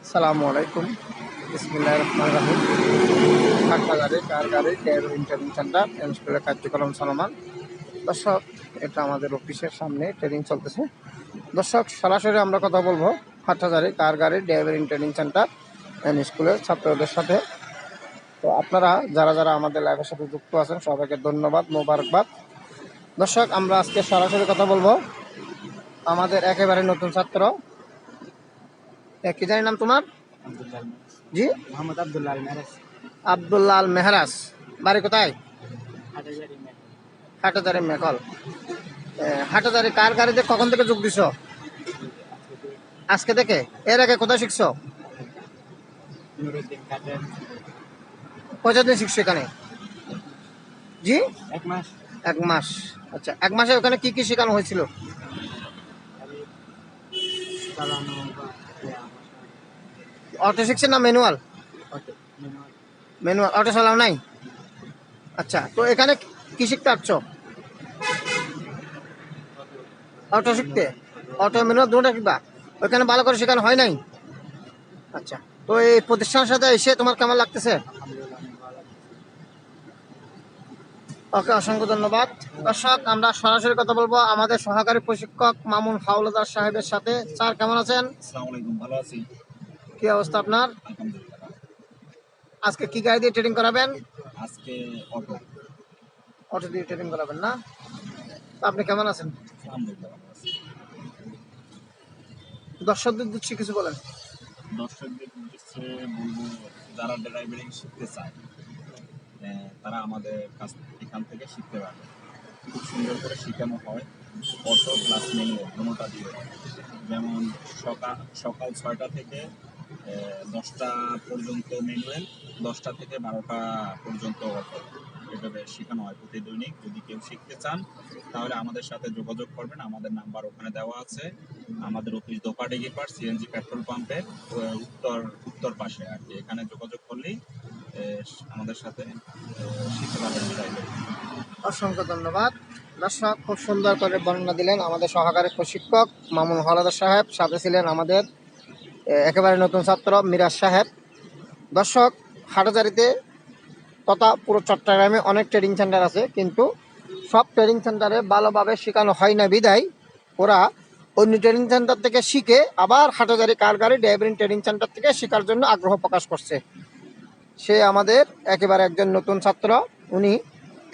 আসসালামু আলাইকুম। বিসমিল্লাহির রহমানির রহিম। হাটবাজারে কার গাড়ি ড্রাইভিং ট্রেনিং সেন্টার স্কুলের কার্যক্রম চলমান। দর্শক, এটা আমাদের অফিসের সামনে ট্রেনিং চলতেছে। দর্শক, সরাসরি আমরা কথা বলবো হাটবাজারে কার গাড়ি ড্রাইভিং ট্রেনিং সেন্টার স্কুলের ছাত্রদের সাথে। তো আপনারা যারা যারা আমাদের লাইভের সাথে যুক্ত আছেন সবাইকে ধন্যবাদ, মোবারকবাদ। দর্শক, আমরা আজকে সরাসরি কথা বলবো আমাদের একেবারে নতুন ছাত্র। কি জানি নাম তোমার? জি, মোহাম্মদ আব্দুল্লাহ আল মেহরাজ। আব্দুল্লাহ আল মেহরাজ। বাড়ি কোথায়? হাটাজারি মেহরাজ। হাটাজারি মেকল। হাটাজারি কার গাড়িতে কখন থেকে যোগ দিছ? আজকে থেকে? এর আগে কোথায় শিখছো? নুরুদ্দিন কাদের। কতদিন শিখছো এখানে? জি, 1 মাস। 1 মাস। আচ্ছা, 1 মাসে ওখানে কি কি শেখানো হয়েছিল? আমি চালানো বা অটো শিখছেন না manual? Auto manual. Manual auto চালাও নাই? আচ্ছা, তো এখানে কি শিখতে পারছো? অটো শিখতে? অটো ম্যানুয়াল দুটোটা শিখবা? ওইখানে ভালো করে শেখানো হয় নাই? আচ্ছা, তো এই প্রতিষ্ঠানের সাথে এসে তোমার কেমন লাগতেছে? আলহামদুলিল্লাহ অনেক ভালো লাগছে। ওকে, অসংখ্য ধন্যবাদ। দর্শক, আমরা সরাসরি কথা বলবো আমাদের সহকারী প্রশিক্ষক মামুন হাওলাদার সাহেবের সাথে। স্যার, কেমন আছেন? আসসালামু আলাইকুম, ভালো আছি। কি অবস্থা আপনার? আলহামদুলিল্লাহ। আজকে কি গাড়ি দিয়ে ট্রেনিং করাবেন? আজকে অটো। অটো দিয়ে ট্রেনিং করাবেন না? তো আপনি কেমন আছেন? আলহামদুলিল্লাহ ভালো আছি। দর্শকদের উদ্দেশ্যে কিছু বলেন। দর্শকদের উদ্দেশ্যে বলবো, যারা ড্রাইভিং শিখতে চায় তারা আমাদের কাছ এখান থেকে শিখতে পারবে। খুব সুন্দর করে শেখানো হয়। অটো প্লাস ম্যানুয়াল কোনোটা দিয়ে। যেমন সকাল 6টা থেকে 10টা পর্যন্ত ম্যানুয়াল, 10টা থেকে 12টা পর্যন্ত অটো। এভাবে শেখানো হয় প্রতিদৈনিক। যদি কেউ শিখতে চান তাহলে আমাদের সাথে যোগাযোগ করবেন। আমাদের নাম্বার ওখানে দেওয়া আছে। আমাদের অফিস দোপাডেগি পার সিএনজি পেট্রোল পাম্পের উত্তর পাশে আর কি। এখানে যোগাযোগ করলেই আমাদের সাথে শিখতে পারবেন ড্রাইভিং। অসংখ্য ধন্যবাদ। দর্শক, খুব সুন্দর করে বর্ণনা দিলেন আমাদের সহকারী প্রশিক্ষক মামুন হাওলাদার সাহেব। সাথে ছিলেন আমাদের একেবারে নতুন ছাত্র মিরাজ সাহেব। দর্শক, হাটাজারিতে তথা পুরো চট্টগ্রামে অনেক ট্রেনিং সেন্টার আছে, কিন্তু সব ট্রেনিং সেন্টারে ভালোভাবে শেখানো হয় না বিদায় ওরা অন্য ট্রেনিং সেন্টার থেকে শিখে আবার হাটাজারি কার গাড়ি ড্রাইভিং ট্রেনিং সেন্টার থেকে শেখার জন্য আগ্রহ প্রকাশ করছে। সে আমাদের একেবারে একজন নতুন ছাত্র। উনি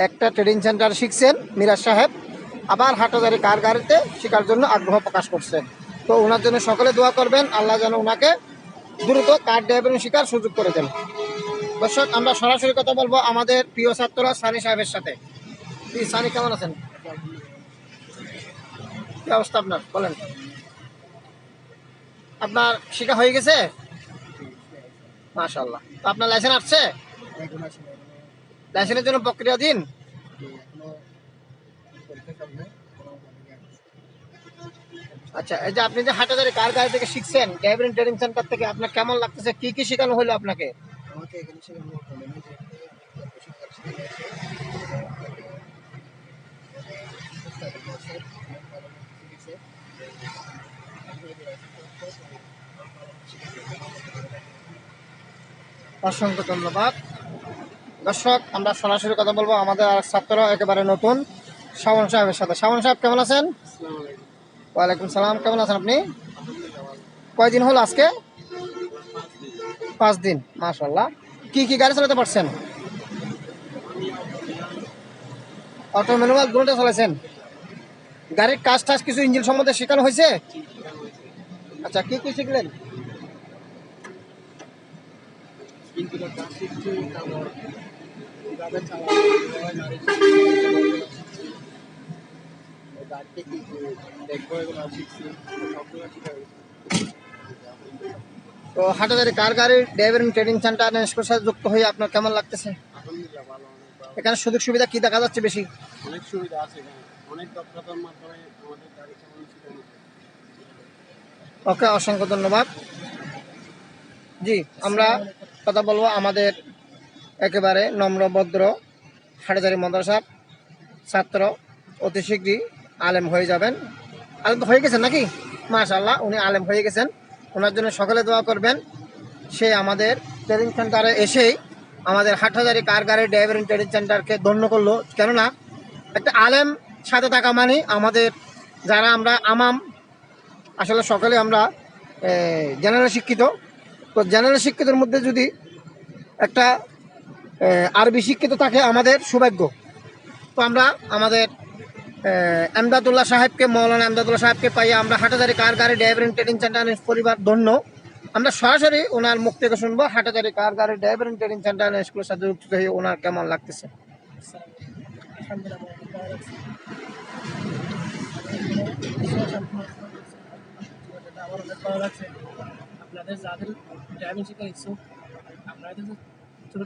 একটা ট্রেনিং সেন্টার শিখছেন মিরাজ সাহেব, আবার হাটাজারি কার গাড়িতে শেখার জন্য আগ্রহ প্রকাশ করছে। তো ওনার জন্য সকলে দোয়া করবেন, আল্লাহ যেন ওনাকে দ্রুত কার ড্রাইভিং শেখার সুযোগ করে দেন। দর্শক, আমরা সরাসরি কথা বলবো আমাদের প্রিয় ছাত্র সানি সাহেবের সাথে। সানি, কেমন আছেন? কি অবস্থা আপনার বলেন? আপনার শেখা হয়ে গেছে? মাশাআল্লাহ। তো আপনার লাইসেন্স আসছে? এখন আসলে লাইসেন্সের জন্য প্রক্রিয়া দিন। এখনো পরীক্ষা সামনে। আচ্ছা, এই যে আপনি যে হাটাজারি কার গাড়ি থেকে শিখছেন ড্রাইভিং ট্রেনিং সেন্টার থেকে, আপনার কেমন লাগতেছে? কি কি শেখানো হলো আপনাকে? আমাকে এখানে শেখানো হলো না যে প্রশিক্ষণ শেখানো অসংখ্য ধন্যবাদ। দর্শক, আমরা সরাসরি কথা বলবো আমাদের আর ছাত্র একেবারে নতুন শাওন সাহেবের সাথে। শাওন সাহেব, কেমন আছেন? আসসালামু আলাইকুম। ওয়ালাইকুম সালাম। কেমন আছেন আপনি? কয়দিন হলো আজকে? 5 দিন। মাশাআল্লাহ। কি কি গাড়ি চালাতে পারছেন? অটো ম্যানুয়াল দুটোটা চালাইছেন? গাড়ির কাজ টাজ কিছু ইঞ্জিন সম্বন্ধে শেখানো হয়েছে? আচ্ছা, কি কি শিখলেন? কিন্তু কাজ শিখছি, তারপর কিভাবে চালানো গাড়িতে কি দেখবো এগুলো শিখছি, সবগুলো শিখা হয়েছে। তো হাটাজারি কার গাড়ি ড্রাইভিং ট্রেনিং সেন্টার স্কুলের সাথে যুক্ত হয়ে আপনার কেমন লাগতেছে? আলহামদুলিল্লাহ ভালো, অনেক ভালো। এখানে সুযোগ সুবিধা কি দেখা যাচ্ছে বেশি? অনেক সুবিধা আছে এখানে, অনেক দক্ষতার মাধ্যমে আমাদের গাড়ি চালানো শেখানো হয়। ওকে, অসংখ্য ধন্যবাদ। জি, আমরা কথা বলবো আমাদের একেবারে নম্র ভদ্র হাটাজারি মাদ্রাসার ছাত্র। অতি শীঘ্রই আলেম হয়ে যাবেন। আলেম তো হয়ে গেছেন নাকি? মাশাআল্লাহ, উনি আলেম হয়ে গেছেন। ওনার জন্য সকলে দোয়া করবেন। সে আমাদের ট্রেনিং সেন্টারে এসেই আমাদের হাটহাজারি কার গাড়ি ড্রাইভারিং ট্রেনিং সেন্টারকে ধন্য করলো। কেননা একটা আলেম সাথে থাকা মানে আমাদের যারা আমরা আমাম, আসলে সকলে আমরা জেনারেল শিক্ষিত। তো জেনারেল শিক্ষিতের মধ্যে যদি একটা আরবি শিক্ষিত থাকে আমাদের সৌভাগ্য। তো আমরা আমাদের এমদাদুল্লাহ সাহেবকে, মৌলানা এমদাদুল্লাহ সাহেবকে পাইয়ে আমরা হাটহাজারি কার গাড়ি ড্রাইভারিং ট্রেনিং সেন্টারের পরিবার ধন্য। আমরা সরাসরি ওনার মুখ থেকে শুনবো হাটহাজারি কার গাড়ি ড্রাইভারিং ট্রেনিং সেন্টার স্কুলের সাথে যুক্ত হয়ে ওনার কেমন লাগতেছে। আমার অনেক ভালো লাগছে। আপনাদের যাদের ড্রাইভিং শেখার ইচ্ছুক, আপনারা যদি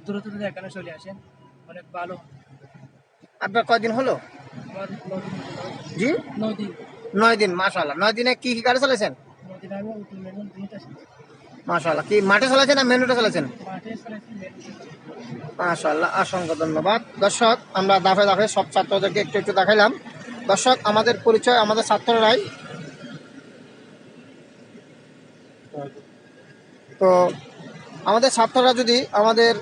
দূর থেকে এখানে চলে আসেন, অনেক ভালো। আপনার কয়দিন হলো? আমার 9 দিন জি 9 দিন 9 দিন। মাশাআল্লাহ। 9 দিনে কি কি গাড়ি চালাইছেন? 9 দিন আমি মেনুয়াল দুইটা মাশাআল্লাহ। কি মাঠে চালাইছেন না মেনুতে চালাইছেন? মাঠে চালাইছি, মেনুয়াল। মাশাআল্লাহ, অসংখ্য ধন্যবাদ। দর্শক, আমরা দাফে দাফে সব ছাত্রদেরকে একটু একটু দেখাইলাম। দর্শক, আমাদের পরিচয় আমাদের ছাত্ররাই। তো আমাদের ছাত্ররা যদি আমাদের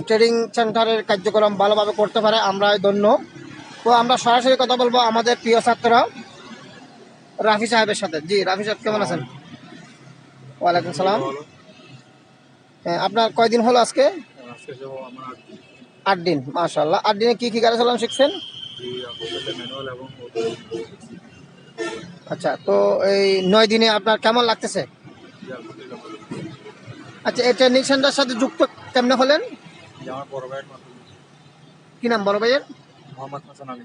ট্রেনিং সেন্টারের কার্যক্রম ভালোভাবে করতে পারে আমরাই ধন্য। তো আমরা সরাসরি কথা বলবো আমাদের প্রিয় ছাত্র রাফি সাহেবের সাথে। জি রাফি সাহেব, কেমন আছেন? ওয়ালাইকুম সালাম। আপনার কয়দিন হলো আজকে? আজকে সব আমার 8 দিন। মাশাআল্লাহ। 8 দিনে কি কি গাড়ি চালানো শিখছেন? ম্যানুয়াল এবং আচ্ছা, তো এই 9 দিনে আপনার কেমন লাগতেছে? আচ্ছা, এই ট্রেনিং সেন্টারের সাথে যুক্ত কেমনে হলেন? আমার বড় ভাইয়ের মাধ্যমে কি নাম বড় ভাইয়ের? মোহাম্মদ হাসান আলী।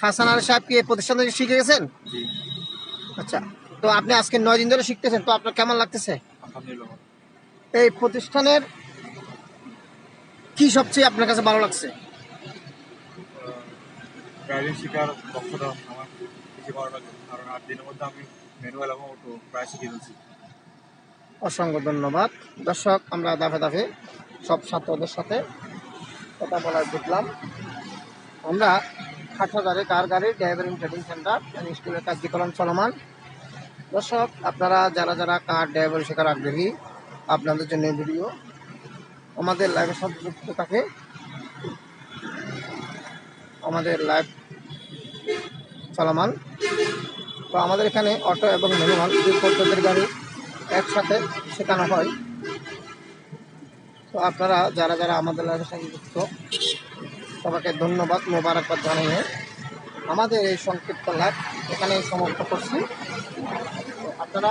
হাসান আলী সাহেব কি এই প্রতিষ্ঠান থেকে শিখে গেছেন? জি, আচ্ছা, তো আপনি আজকে 9 দিন ধরে শিখতেছেন, তো আপনার কেমন লাগতেছে? আলহামদুলিল্লাহ। এই প্রতিষ্ঠানের কি সবচেয়ে আপনার কাছে ভালো লাগছে? ড্রাইভিং শেখার দক্ষতা আমার বেশি ভালো লাগে, কারণ 8 দিনের মধ্যে আমি ম্যানুয়াল এবং অটো প্রায় শিখে ফেলছি। অসংখ্য ধন্যবাদ। দর্শক, আমরা দাফে দাফে সব ছাত্রদের সাথে কথা বলার দেখলাম। আমরা হাটহাজারি কার গাড়ি ড্রাইভারিং ট্রেনিং সেন্টার স্কুলের কার্যক্রম চলমান। দর্শক, আপনারা যারা যারা কার ড্রাইভারি শেখার আগ্রহী, আপনাদের জন্য এই ভিডিও। আমাদের লাইভের সাথে যুক্ত থাকে, আমাদের লাইভ চলমান। তো আমাদের এখানে অটো এবং ম্যানুয়াল দুই পদ্ধতির গাড়ি একসাথে শেখানো হয়। তো আপনারা যারা যারা আমাদের লাইভের সাথে যুক্ত, সবাইকে ধন্যবাদ, মোবারকবাদ জানিয়ে আমাদের এই সংক্ষিপ্ত লাইভ এখানে সমাপ্ত করছি। তো আপনারা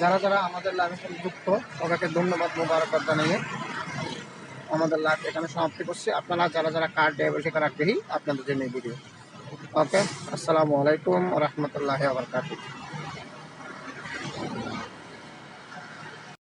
যারা যারা আমাদের লাইভের সাথে যুক্ত, সবাইকে ধন্যবাদ, মোবারকবাদ জানিয়ে আমাদের লাইভ এখানে সমাপ্তি করছি। আপনারা যারা যারা কার ড্রাইভার শেখার আগ্রহী, আপনাদের জন্য এই ভিডিও। ওকে, আসসালামু আলাইকুম ওয়া রাহমাতুল্লাহি ওয়া বারাকাতুহু।